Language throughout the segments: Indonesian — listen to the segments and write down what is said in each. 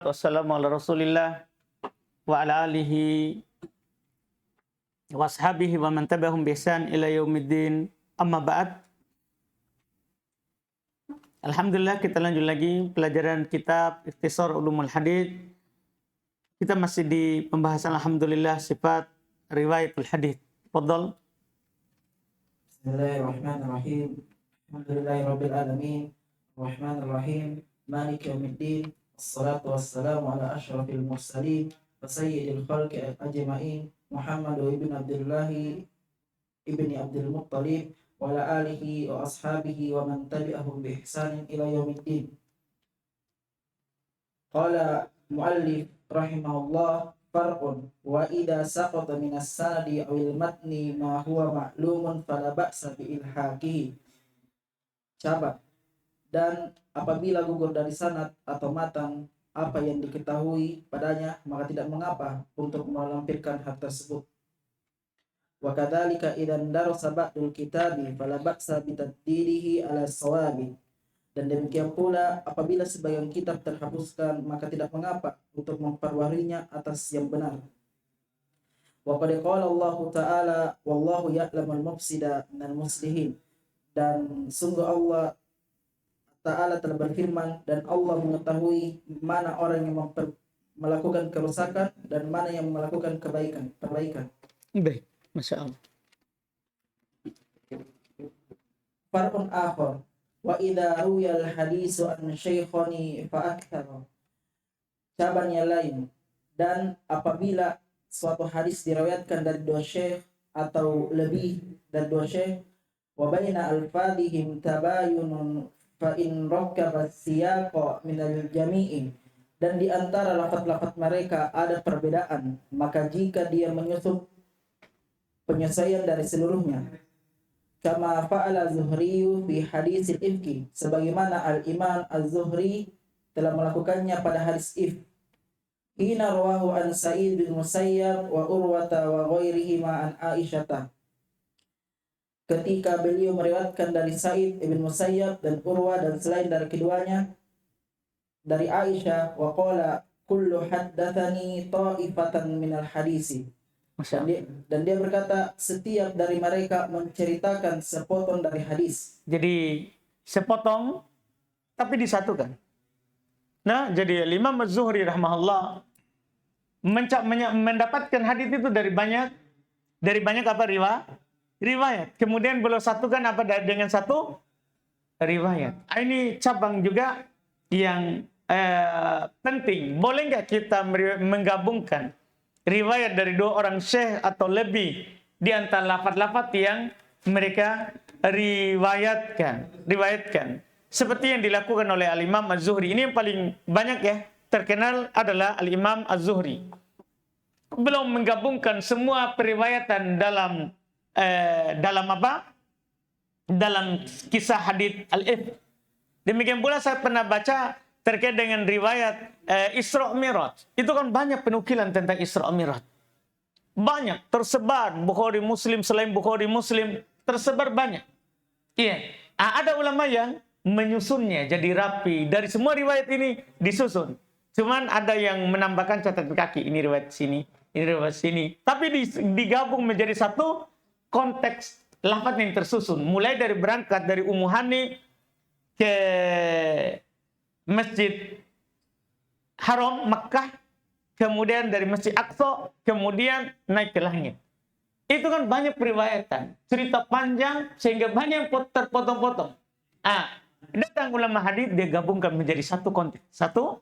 Wassalamu ala Rasulillah wa ala alihi wa ashabihi wa man tabi'ahum bi ihsan ila yaumiddin. Amma ba'd. Alhamdulillah, kita lanjut lagi pelajaran kitab Ikhtisar Ulumul Hadits. Kita masih di pembahasan alhamdulillah sifat riwayatul hadits. Fadhal. Bismillahirrahmanirrahim. Alhamdulillahirabbil alamin. Arrahmanirrahim. Maliki yaumiddin. Wassalatu wassalamu ala asyrafil mursalin wa sayyidil khalqi ajma'in Muhammad ibn Abdullah ibni Abdul Muttalib wa ala alihi wa ashabihi wa man tabi'ahum bi ihsanin ila yaumiddin. Qala muallif rahimahullah, farqun wa idza saqata min as-sanadi aw al-matni ma huwa ma'lumun fala ba'sa bi ilhaqihi. Cabang. Dan apabila gugur dari sanad atau matan apa yang diketahui padanya, maka tidak mengapa untuk melampirkan hal tersebut. Wa kadzalika idan darasa ba'dul kitabi fala ba'sa bi tadbirihi ala sawabi. Dan demikian pula apabila sebagian kitab terhapuskan, maka tidak mengapa untuk memperwarinya atas yang benar. Wa qad qala Allah Ta'ala wallahu ya'lamul mufsida minal muslihin. Dan sungguh Allah Ta'ala telah berfirman, dan Allah mengetahui mana orang yang melakukan kerusakan dan mana yang melakukan perbaikan. Baik, Masya Allah. Farqun akhar wa idza ruya al-hadisu an syaikhani fa akthar. Cabang yang lain, dan apabila suatu hadis diriwayatkan dari dua syekh atau lebih dari dua syekh, wa baina alfadhihim tabayunun fa in rakkaba siyaqa minal jami'i, dan di antara lafaz-lafaz mereka ada perbedaan, maka jika dia menyusup penyesuaian dari seluruhnya, kama fa'ala Zuhri fi hadisil ifki, sebagaimana al-Imam Az-Zuhri telah melakukannya pada hadis ifk. Hina rawahu an Sa'id bin Musayyab wa Urwata wa ghairihima an Aisyata, ketika beliau meriwayatkan dari Sa'id bin Musayyab dan Urwa dan selain dari keduanya dari Aisyah, wa qala kullu haddatsani ta'ifatan minal hadisi. Dan dia berkata setiap dari mereka menceritakan sepotong dari hadis. Jadi sepotong tapi disatukan. Nah, jadi Imam Az-Zuhri rahimahullah mendapatkan hadis itu dari banyak apa riwayat. Kemudian beliau satukan apa dengan satu riwayat. Ini cabang juga yang penting. Boleh nggak kita menggabungkan riwayat dari dua orang syekh atau lebih di antara lafaz-lafaz yang mereka riwayatkan. Seperti yang dilakukan oleh Al-Imam Az-Zuhri. Ini yang paling banyak ya terkenal adalah Al-Imam Az-Zuhri. Belum menggabungkan semua periwayatan dalam apa? Dalam kisah hadits al-ifk. Demikian pula saya pernah baca terkait dengan riwayat Isra Mi'raj. Itu kan banyak penukilan tentang Isra Mi'raj. Banyak tersebar, Bukhari Muslim, selain Bukhari Muslim tersebar banyak. Iya. Ada ulama yang menyusunnya jadi rapi. Dari semua riwayat ini disusun. Cuman ada yang menambahkan catatan kaki, ini riwayat sini, ini riwayat sini. Tapi digabung menjadi satu konteks lafaz yang tersusun, mulai dari berangkat dari Ummu Hani ke Masjid Haram Makkah, kemudian dari Masjid Aqsa, kemudian naik ke langit. Itu kan banyak periwayatan, cerita panjang sehingga banyak yang terpotong-potong. Datang ulama hadis, dia gabungkan menjadi satu konteks, satu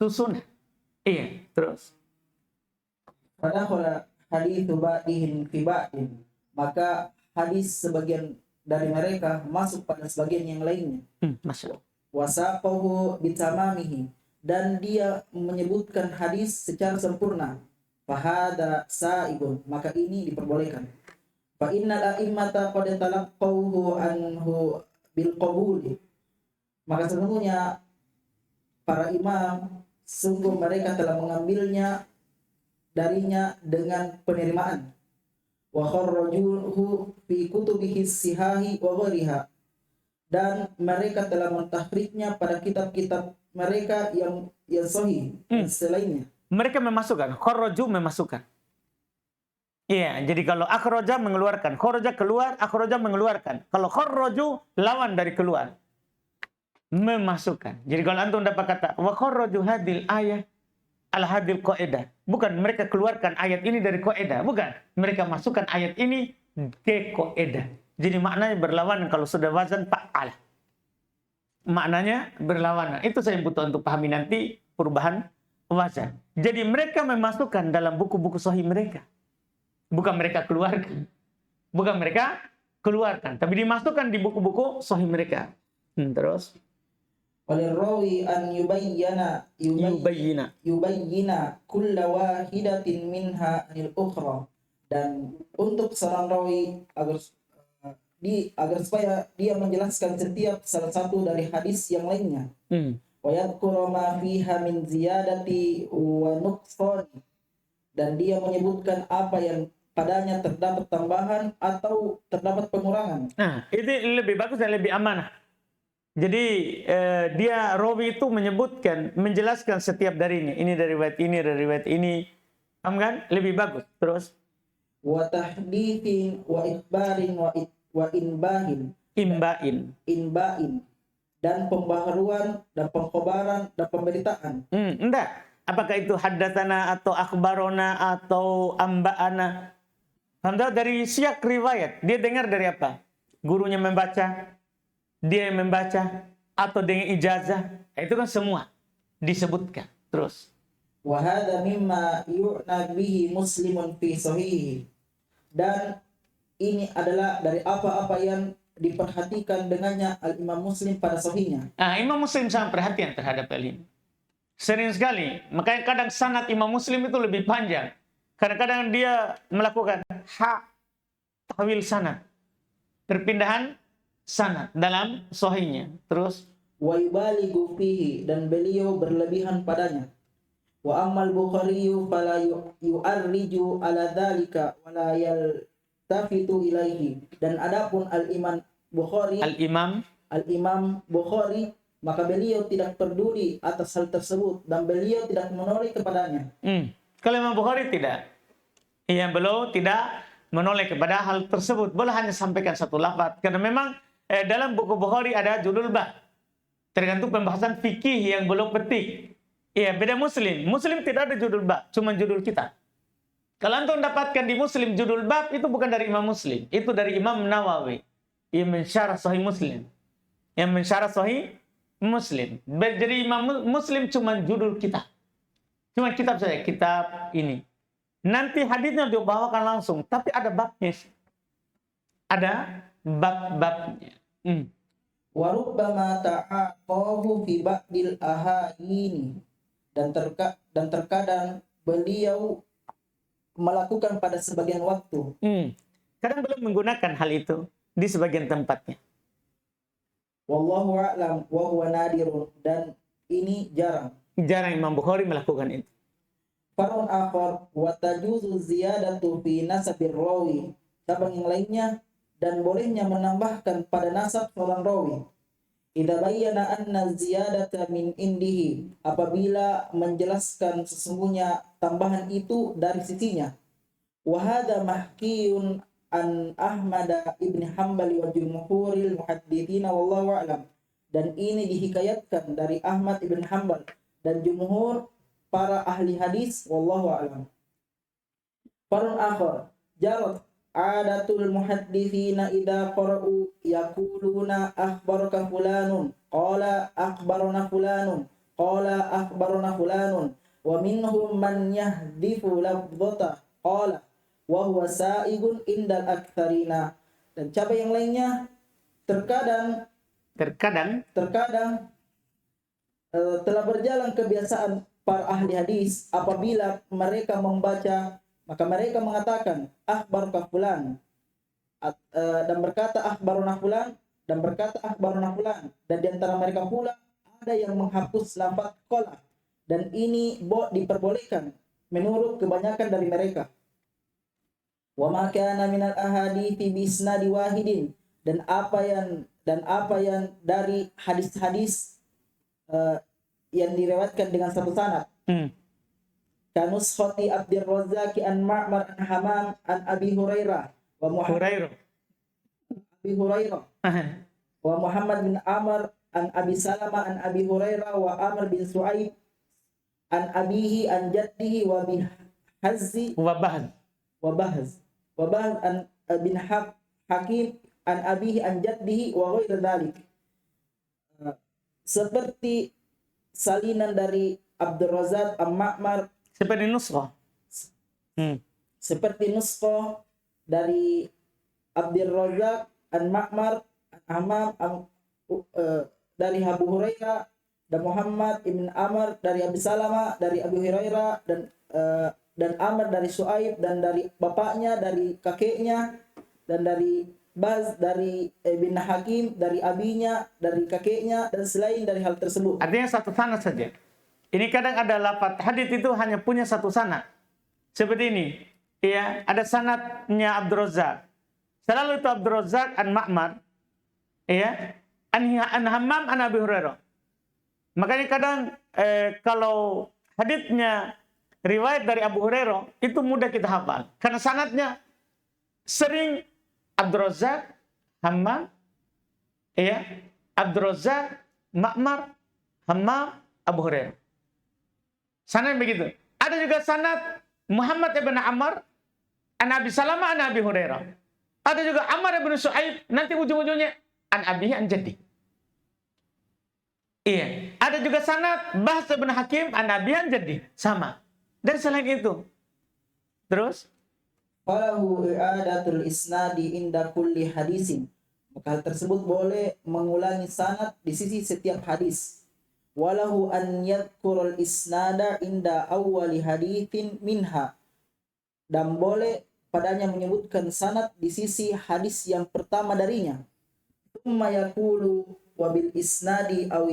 susunan. Iya, terus. Padahal hadits ba'dihim fi ba'din, maka hadis sebagian dari mereka masuk pada sebagian yang lainnya. Masya Allah. Wasaqahu bitamamihi, dan dia menyebutkan hadis secara sempurna. Fahada sa'ibun, maka ini diperbolehkan. Fa innal a'immata qad talaqqawhu anhu bil qabuli, maka sesungguhnya para imam sungguh mereka telah mengambilnya darinya dengan penerimaan. Wa kharrajuhu fi kutubihi sihahi wa ghariha, dan mereka telah mentahrijnya pada kitab-kitab mereka yang sahih selainnya. Mereka memasukkan, kharaju memasukkan. Iya, jadi kalau akhraja mengeluarkan, kharaja keluar, akhraja mengeluarkan. Kalau kharaju lawan dari keluar. Memasukkan. Jadi kalau antum dapat kata wa kharaju hadil ayah al hadil qaidah. Bukan mereka keluarkan ayat ini dari qaidah, bukan. Mereka masukkan ayat ini ke qaidah. Jadi maknanya berlawanan kalau sudah wazan fa'ala. Maknanya berlawanan. Itu saya butuh untuk pahami nanti perubahan wazan. Jadi mereka memasukkan dalam buku-buku sahih mereka. Bukan mereka keluarkan. Bukan mereka keluarkan. Tapi dimasukkan di buku-buku sahih mereka. Terus. Walirrawi an yubayyina kulla wahidatin minha anil ukhra. Dan untuk seorang rawi agar supaya dia menjelaskan setiap salah satu dari hadis yang lainnya. Wa yadhkuru ma fiha min ziyadati wa nuqsan. Dan dia menyebutkan apa yang padanya terdapat tambahan atau terdapat pengurangan. Nah, itu lebih bagus dan lebih amanah. Jadi dia rawi itu menyebutkan, menjelaskan setiap dari ini dari riwayat ini, dari riwayat ini. Paham kan? Lebih bagus. Terus Wa tahditsin wa ikhbarin wa inbain dan pembaharuan dan pengkhabaran dan pemberitaan. Enggak. Apakah itu haddatsana atau akhbarona atau amba'ana? Hamzah dari siak riwayat. Dia dengar dari apa? Gurunya membaca, dia yang membaca, atau dengan ijazah. Itu kan semua disebutkan. Terus. Wa hadza mimma yu'na bihi muslimun fi sahihi. Dan ini adalah dari apa-apa yang diperhatikan dengannya al-Imam Muslim pada sahihnya. Imam Muslim sangat perhatian terhadap hal ini. Sering sekali. Makanya kadang sanad Imam Muslim itu lebih panjang. Kadang-kadang dia melakukan tahwil sanad. Perpindahan sanad dalam sahihnya. Terus Wa yubalighu fihi, dan beliau berlebihan padanya. Wa ammal Bukhari fala yu'arriju ala dzalika wa la yaltafitu ilaihi. Dan adapun al-Imam Bukhari maka beliau tidak peduli atas hal tersebut dan beliau tidak menoleh kepadanya. Kalau Imam Bukhari tidak. Beliau tidak menoleh kepada hal tersebut. Boleh hanya sampaikan satu lafaz. Karena memang dalam buku Bukhari ada judul bab. Tergantung pembahasan fikih yang belum petik. Beda Muslim. Muslim tidak ada judul bab. Cuma judul kitab. Kalau antum dapatkan di Muslim judul bab, itu bukan dari Imam Muslim. Itu dari Imam Nawawi. Yang mensyarah Sahih Muslim. Yang mensyarah Sahih Muslim. Jadi Imam Muslim cuma judul kitab. Cuma kitab saja. Kitab ini. Nanti hadisnya dibawakan langsung, tapi ada babnya. Ada bab-babnya. Wa rubbama ta'aqahu fi ba'dil ahayini, dan terkadang beliau melakukan pada sebagian waktu. Kadang belum menggunakan hal itu di sebagian tempatnya. Wallahu a'lam wa huwa nadirun, dan ini jarang. Jarang Imam Bukhari melakukan itu. Farun akhar wa tajuzu ziyadatu fi nasabir rawi. Cabang yang lainnya, dan bolehnya menambahkan pada nasab seorang rawi. Idza bayyana anna ziyadata min indihi, apabila menjelaskan sesungguhnya tambahan itu dari sisinya. Wa hadza mahkiyun an Ahmad ibn Hanbal wa jumhuril muhadditsin wallahu a'lam. Dan ini dihikayatkan dari Ahmad ibn Hanbal dan jumhur para ahli hadis, wallahu a'lam. Farun akhar jarat adatul muhadditsina idza qara'u yaquluna akhbaraka fulanun qala akhbarana fulanun qala akhbarana fulanun wa minhum man yahdifu lafdhata qala wa huwa sa'igun indal aktsarina. Dan cabang yang lainnya, terkadang telah berjalan kebiasaan para ahli hadis, apabila mereka membaca maka mereka mengatakan akhbaraka fulan, dan berkata akhbaruna fulan, dan berkata akhbaruna fulan, dan di antara mereka pula ada yang menghapus lafaz qala, dan ini diperbolehkan menurut kebanyakan dari mereka. Wa ma kana minal ahadithi bi isnadi wahidin, dan apa yang dan apa yang dari hadis-hadis yang direwatkan dengan satu sanad. Kanushati Abdur Razzaq an Ma'mar an Hamam an Abi Hurairah wa Muhammad wa Muhammad bin Amr an Abi Salama an Abi Hurairah wa Amr bin Su'aib an abihi an jaddihi wa bin Hazzi wa Bahz an bin Hakim an abihi an jaddihi wa ghairu dzalik. Seperti salinan dari Abdur Razzaq Ma'mar, seperti nuskha. Seperti nuskha dari Abdur Razzaq an Ma'mar Hamam dari Abu Hurairah, dan Muhammad ibn Amr dari Abi Salama dari Abu Hurairah, dan Amr dari Su'aib, dan dari bapaknya, dari kakeknya, dan dari Baz dari bin Hakim dari abinya, dari kakeknya, dan selain dari hal tersebut. Artinya satu sanad saja. Ini kadang ada lafaz hadits itu hanya punya satu sanad. Seperti ini. Ya, ada sanadnya Abdur Razzaq. Selalu itu Abdur Razzaq an Ma'mar. Ya, an Hammam an Abi Hurairah. Makanya kadang kalau haditsnya riwayat dari Abu Hurairah itu mudah kita hafal karena sanadnya sering Abdur Razzaq, Hammam, ya, Abdur Razzaq, Ma'mar, Hammam, Abu Hurairah. Sanad begitu. Ada juga sanad Muhammad ibn Amr an Abi Salama an Abi Hurairah. Ada juga Amr ibn Su'aib, nanti ujung-ujungnya an abihi an jaddi. Iya, ada juga sanad Bahz bin Hakim an abihi an jaddi, sama. Dan selain itu. Terus Falahu i'adatul isnadi inda kulli hadisin. Maka hal tersebut boleh mengulangi sanad di sisi setiap hadis. Walahu an yadhkurul isnada inda awwali hadithin minha. Dan boleh padanya menyebutkan sanad di sisi hadis yang pertama darinya. Tsumma yaqulu wa bil isnadi aw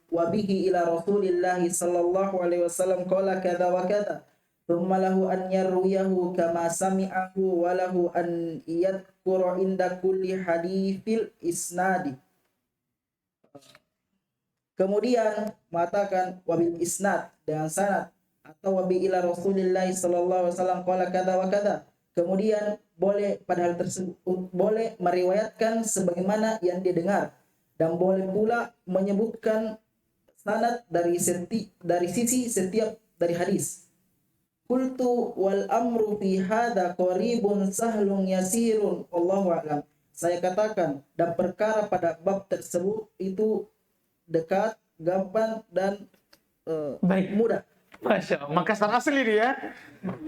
wa bihi ila Rasulillah sallallahu alaihi wasallam qala kadza wa kadza. Tsumma lahu an yarwiyahu kama sami'ahu wa lahu an yadhkura inda kulli haditsil isnadi. Kemudian mengatakan wabil isnad dengan sanad, atau wabi ila Rasulillah sallallahu alaihi wasallam qala kadza wa kadza. Kemudian boleh pada hal tersebut boleh meriwayatkan sebagaimana yang dia dengar, dan boleh pula menyebutkan sanad dari sisi setiap dari hadis. Qultu wal amru fi hadza qaribun sahlun yasirun wallahu a'lam. Saya katakan, dan perkara pada bab tersebut itu dekat, gampang, dan baik, mudah. Masya Allah. Makassar asli dia.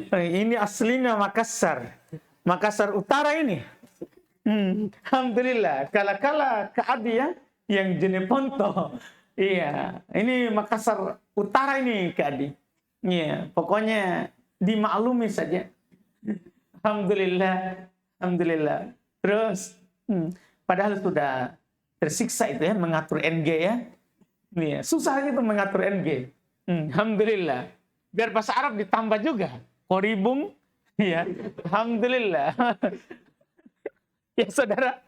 Ini aslinya Makassar. Makassar Utara ini. Alhamdulillah. Kala-kala ke Adi ya, yang Jeneponto. Iya, ini Makassar Utara ini ke Adi. Iya, pokoknya dimaklumi saja. Alhamdulillah. Alhamdulillah. Terus, padahal sudah tersiksa itu ya, mengatur NG ya. Iya, susah gitu mengatur NG. Alhamdulillah. Biar bahasa Arab ditambah juga. Koribung. Ya, alhamdulillah. Ya saudara,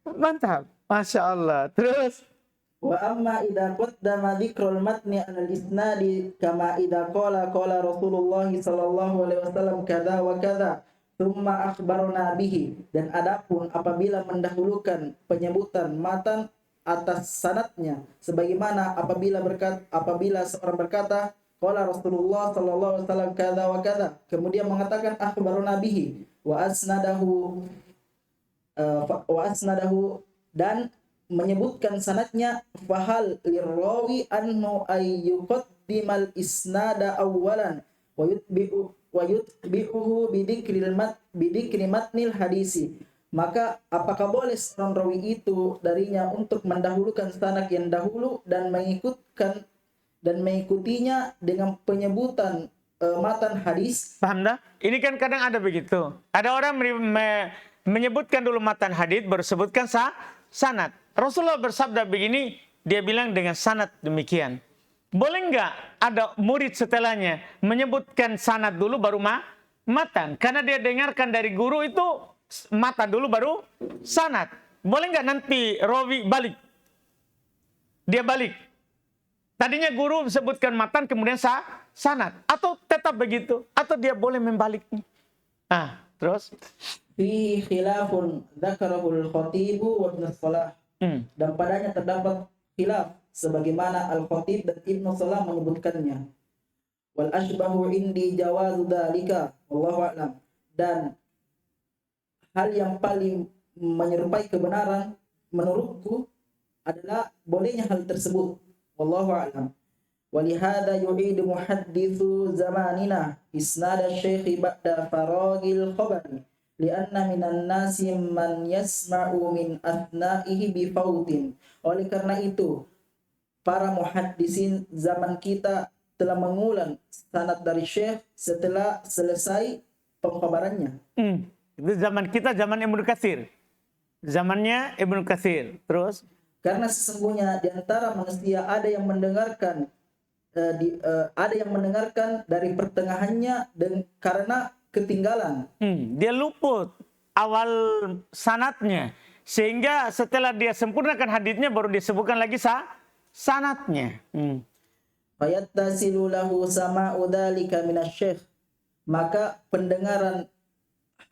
mantap. Masya Allah. Terus. Wa amma idza qaddama dzikrul matni al isnadi kama idza qala Rasulullah sallallahu alaihi wasallam kadza wa kadza thumma akhbarna bihi. Dan adapun apabila mendahulukan penyebutan matan atas sanadnya, sebagaimana apabila seorang berkata qala Rasulullah sallallahu alaihi wasallam kadza wa kadza, kemudian mengatakan akhbarna bihi wa asnadahu dan menyebutkan sanadnya, fahal lirrawi annu ayyuqaddimal isnada awwalan wa yutbi'uhu bidikri matnil hadisi. Maka apakah boleh seorang rawi itu darinya untuk mendahulukan sanad yang dahulu dan mengikutinya dengan penyebutan matan hadis? Paham dah? Ini kan kadang ada begitu. Ada orang menyebutkan dulu matan hadis, baru sebutkan sanad. Rasulullah bersabda begini, dia bilang dengan sanad demikian. Boleh enggak ada murid setelahnya menyebutkan sanad dulu baru matan? Karena dia dengarkan dari guru itu matan dulu baru sanad. boleh nggak nanti rawi balik? Dia balik. Tadinya guru sebutkan matan, kemudian sanad. Atau tetap begitu. Atau dia boleh membaliknya. Terus? Fi khilafun dzakarahul khatibu wa ibnu Salah. Dan padanya terdapat khilaf sebagaimana Al-Khatib dan Ibnu Salah menyebutkannya. Wal ashbahu indi jawazu dzalika wallahu a'lam. Dan hal yang paling menyerupai kebenaran menurutku adalah bolehnya hal tersebut. Wallahu a'lam. Walihada yu'idu muhaddithu zamanina isnad asy-syekh ba'da faragil khabari lianna minan nasi man yasma'u min athnaihi bi fautin. Oleh karena itu para muhaddisin zaman kita telah mengulang sanad dari syekh setelah selesai pengkhabarannya. Itu zaman kita, zaman Ibnu Katsir. Zamannya Ibnu Katsir. Terus? Karena sesungguhnya di antara manusia ada yang mendengarkan dari pertengahannya dan karena ketinggalan. Dia luput awal sanatnya, sehingga setelah dia sempurnakan haditsnya baru disebutkan lagi sanatnya. Fayattasilu lahu sama'u dzalika minasy-syekh. Maka pendengaran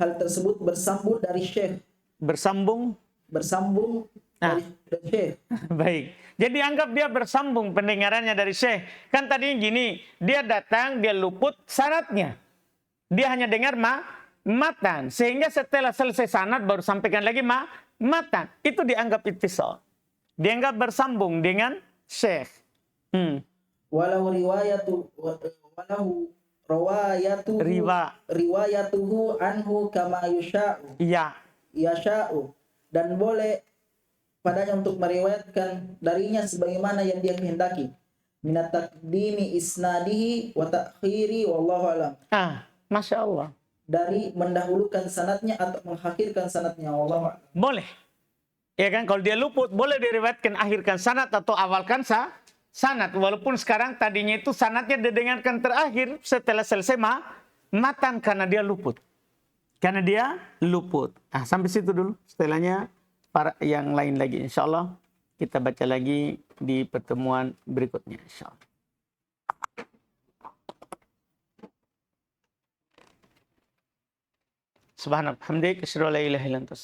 hal tersebut bersambung dari syekh. Bersambung dari syekh. Baik. Jadi anggap dia bersambung pendengarannya dari syekh. Kan tadinya gini, dia datang, dia luput sanadnya. Dia hanya dengar matan. Sehingga setelah selesai sanad baru sampaikan lagi matan. Itu dianggap ittisal. Dianggap bersambung dengan syekh. Walau riwayatuhu anhu kama yusha'u. Yasha'u. Dan boleh padanya untuk meriwayatkan darinya sebagaimana yang dia kehendaki. Minat taqdimi isnadihi wa ta'khiri wallahu alam. Masya Allah. Dari mendahulukan sanadnya atau mengakhirkan sanadnya, wallahu alam. Boleh. Ya kan, kalau dia luput boleh diriwayatkan akhirkan sanad atau awalkan sanad. Walaupun sekarang tadinya itu sanadnya didengarkan terakhir setelah selesai matan karena dia luput. Sampai situ dulu. Setelahnya para yang lain lagi. Insya Allah kita baca lagi di pertemuan berikutnya. Insya Allah. Subhanallah. Hamdik. Asyhadu an la ilaha illa anta.